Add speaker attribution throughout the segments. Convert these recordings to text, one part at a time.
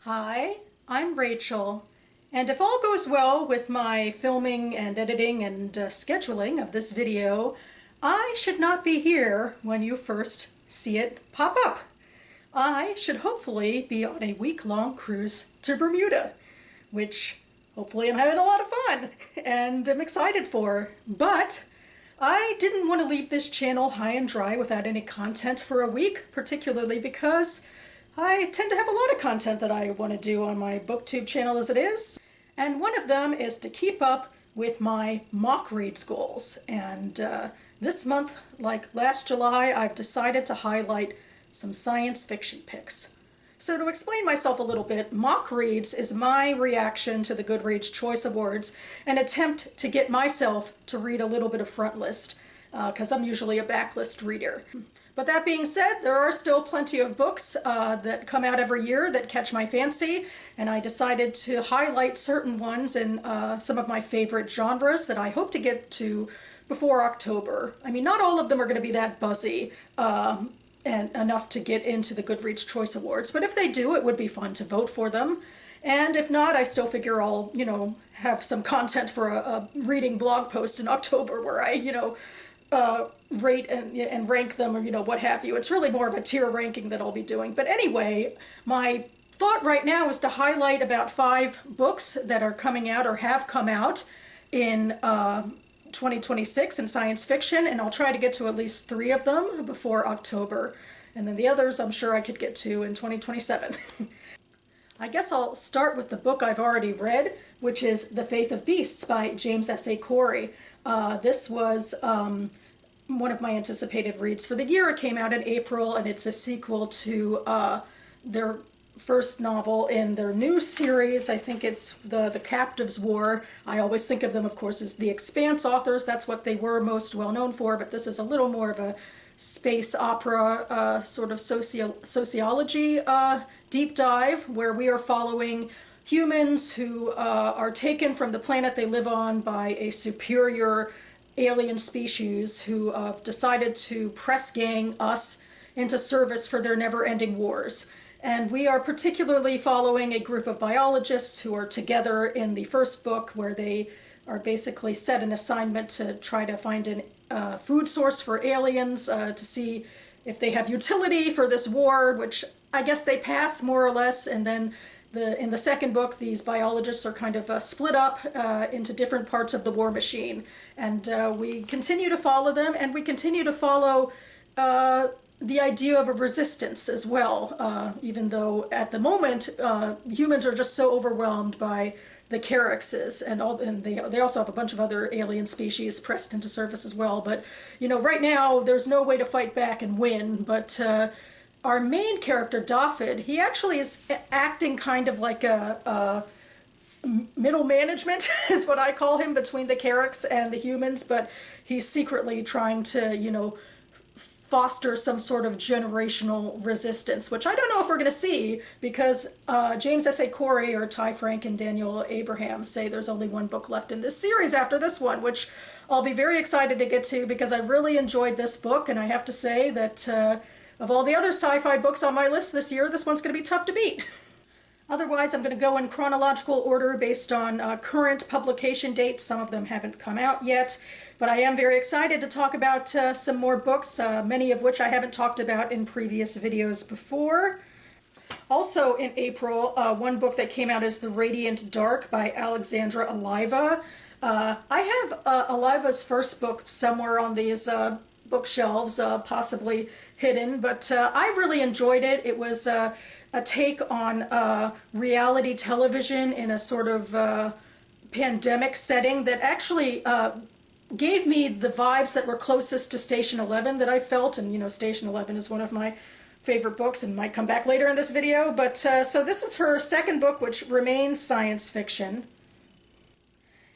Speaker 1: Hi, I'm Rachel, and if all goes well with my filming and editing and scheduling of this video, I should not be here when you first see it pop up. I should hopefully be on a week-long cruise to Bermuda, which hopefully I'm having a lot of fun and I'm excited for. But I didn't want to leave this channel high and dry without any content for a week, particularly because I tend to have a lot of content that I want to do on my booktube channel as it is. And one of them is to keep up with my mock reads goals. And this month, like last July, I've decided to highlight some science fiction picks. So to explain myself a little bit, mock reads is my reaction to the Goodreads Choice Awards, an attempt to get myself to read a little bit of front list, because I'm usually a backlist reader. But that being said, there are still plenty of books that come out every year that catch my fancy, and I decided to highlight certain ones in some of my favorite genres that I hope to get to before October. I mean, not all of them are going to be that buzzy and enough to get into the Goodreads Choice Awards, but if they do, it would be fun to vote for them. And if not, I still figure I'll, have some content for a reading blog post in October where I, rate and rank them, or what have you. It's really more of a tier ranking that I'll be doing. But anyway, my thought right now is to highlight about 5 books that are coming out or have come out in 2026 in science fiction, and I'll try to get to at least 3 of them before October. And then the others I'm sure I could get to in 2027. I guess I'll start with the book I've already read, which is The Faith of Beasts by James S.A. Corey. This was one of my anticipated reads for the year. It came out in April, and it's a sequel to their first novel in their new series. I think it's the Captives' War. I always think of them, of course, as the Expanse authors. That's what they were most well known for, but this is a little more of a space opera sort of sociology deep dive, where we are following humans who are taken from the planet they live on by a superior alien species who have decided to press gang us into service for their never-ending wars. And we are particularly following a group of biologists who are together in the first book, where they are basically set an assignment to try to find a food source for aliens, to see if they have utility for this war, which I guess they pass more or less. And then in the second book, these biologists are kind of split up into different parts of the war machine. And we continue to follow them, and we continue to follow the idea of a resistance as well, even though at the moment humans are just so overwhelmed by the Caraxes, and they also have a bunch of other alien species pressed into service as well. But right now there's no way to fight back and win. But our main character, Daphid, he actually is acting kind of like a middle management is what I call him, between the Carax and the humans, but he's secretly trying to, foster some sort of generational resistance, which I don't know if we're going to see, because James S.A. Corey or Ty Frank and Daniel Abraham say there's only 1 book left in this series after this one, which I'll be very excited to get to, because I really enjoyed this book, and I have to say that of all the other sci-fi books on my list this year, this one's going to be tough to beat. Otherwise, I'm going to go in chronological order based on current publication dates. Some of them haven't come out yet, but I am very excited to talk about some more books, many of which I haven't talked about in previous videos before. Also in April, 1 book that came out is The Radiant Dark by Alexandra Oliva. I have Oliva's first book somewhere on these bookshelves, possibly hidden, but I really enjoyed it. It was a take on reality television in a sort of pandemic setting that actually gave me the vibes that were closest to Station 11 that I felt. And Station 11 is one of my favorite books and might come back later in this video. But so this is her second book, which remains science fiction.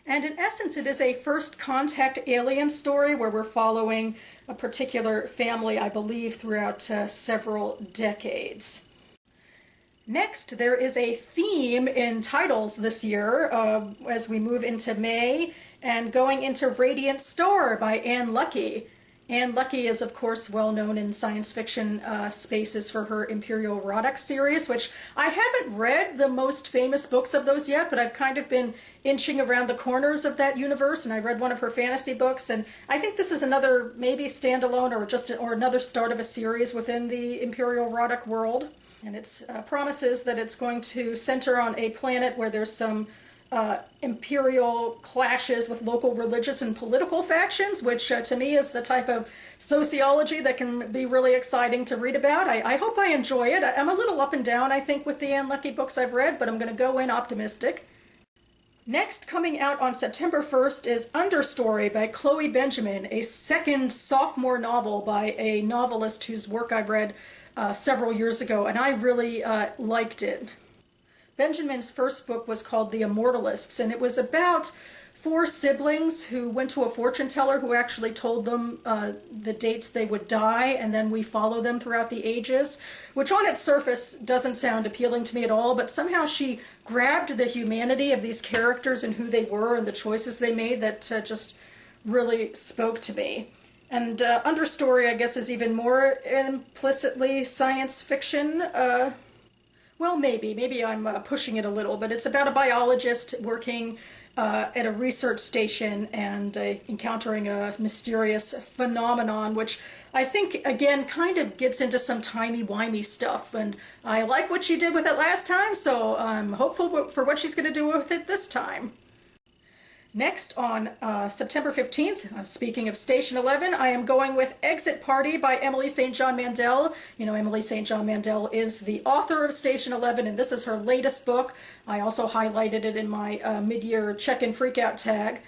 Speaker 1: And in essence, it is a first contact alien story where we're following a particular family, I believe, throughout several decades. Next, there is a theme in titles this year as we move into May and going into Radiant Star by Leckie. And Leckie is, of course, well known in science fiction spaces for her Imperial Erotic series, which I haven't read the most famous books of those yet, but I've kind of been inching around the corners of that universe, and I read one of her fantasy books, and I think this is another maybe standalone or another start of a series within the Imperial Erotic world. And it promises that it's going to center on a planet where there's some imperial clashes with local religious and political factions, which to me is the type of sociology that can be really exciting to read about. I hope I enjoy it. I'm a little up and down, I think, with the Ann Leckie books I've read, but I'm going to go in optimistic. Next, coming out on September 1st is Understory by Chloe Benjamin, a second sophomore novel by a novelist whose work I've read several years ago, and I really liked it. Benjamin's first book was called The Immortalists, and it was about four siblings who went to a fortune teller who actually told them the dates they would die, and then we follow them throughout the ages, which on its surface doesn't sound appealing to me at all, but somehow she grabbed the humanity of these characters and who they were and the choices they made that just really spoke to me. And Understory, I guess, is even more implicitly science fiction. Well, maybe I'm pushing it a little, but it's about a biologist working at a research station and encountering a mysterious phenomenon, which I think, again, kind of gets into some timey-wimey stuff. And I like what she did with it last time, so I'm hopeful for what she's going to do with it this time. Next, on September 15th, speaking of Station 11, I am going with Exit Party by Emily St. John Mandel. You know, Emily St. John Mandel is the author of Station 11, and this is her latest book. I also highlighted it in my mid-year check-in freakout tag.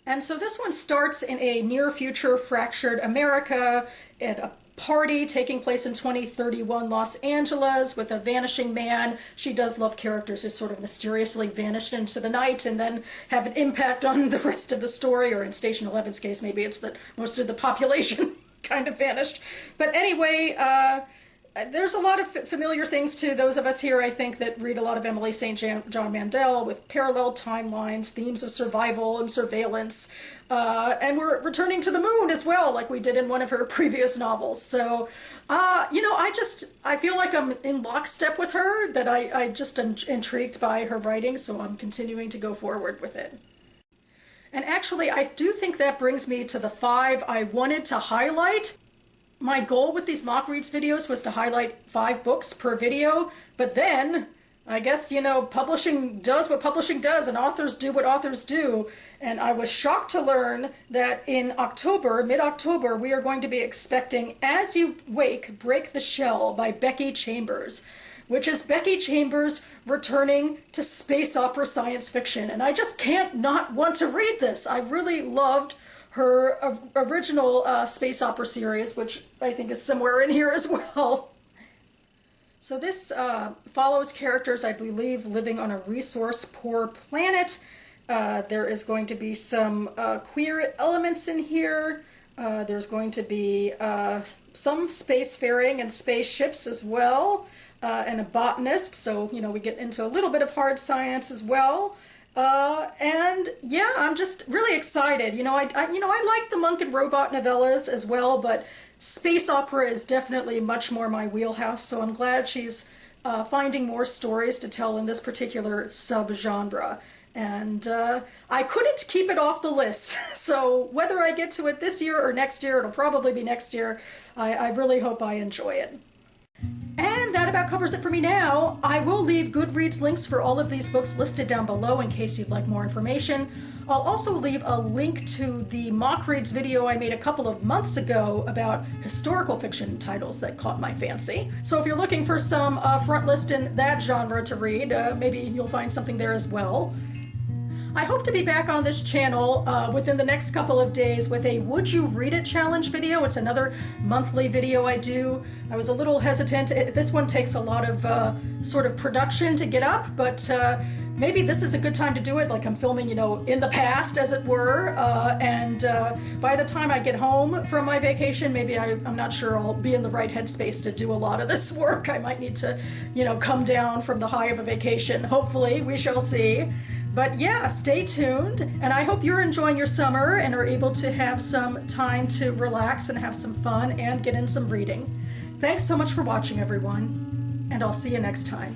Speaker 1: And so this one starts in a near-future fractured America at a party taking place in 2031 Los Angeles with a vanishing man. She does love characters who sort of mysteriously vanish into the night and then have an impact on the rest of the story, or in Station 11's case, maybe it's that most of the population kind of vanished. But anyway, there's a lot of familiar things to those of us here, I think, that read a lot of Emily St. John Mandel, with parallel timelines, themes of survival and surveillance, and we're returning to the moon as well, like we did in one of her previous novels. So, you know, I feel like I'm in lockstep with her, that I just am intrigued by her writing, so I'm continuing to go forward with it. And actually, I do think that brings me to the 5 I wanted to highlight. My goal with these mock reads videos was to highlight 5 books per video, but then I guess, you know, publishing does what publishing does and authors do what authors do. And I was shocked to learn that in October, mid-October, we are going to be expecting As You Wake, Break the Shell by Becky Chambers, which is Becky Chambers returning to space opera science fiction. And I just can't not want to read this. I really loved her original space opera series, which I think is somewhere in here as well. So this follows characters, I believe, living on a resource-poor planet. There is going to be some queer elements in here. There's going to be some spacefaring and spaceships as well, and a botanist. So, you know, we get into a little bit of hard science as well. And yeah, I'm just really excited. You know, I like the monk and robot novellas as well, but space opera is definitely much more my wheelhouse. So I'm glad she's finding more stories to tell in this particular subgenre. And I couldn't keep it off the list. So whether I get to it this year or next year, it'll probably be next year. I really hope I enjoy it. And that about covers it for me now. I will leave Goodreads links for all of these books listed down below in case you'd like more information. I'll also leave a link to the mock reads video I made a couple of months ago about historical fiction titles that caught my fancy. So if you're looking for some front list in that genre to read, maybe you'll find something there as well. I hope to be back on this channel within the next couple of days with a Would You Read It challenge video. It's another monthly video I do. I was a little hesitant. This one takes a lot of sort of production to get up, but maybe this is a good time to do it, like I'm filming, you know, in the past, as it were, and by the time I get home from my vacation, maybe I'm not sure I'll be in the right headspace to do a lot of this work. I might need to, you know, come down from the high of a vacation. Hopefully, we shall see. But yeah, stay tuned, and I hope you're enjoying your summer and are able to have some time to relax and have some fun and get in some reading. Thanks so much for watching, everyone, and I'll see you next time.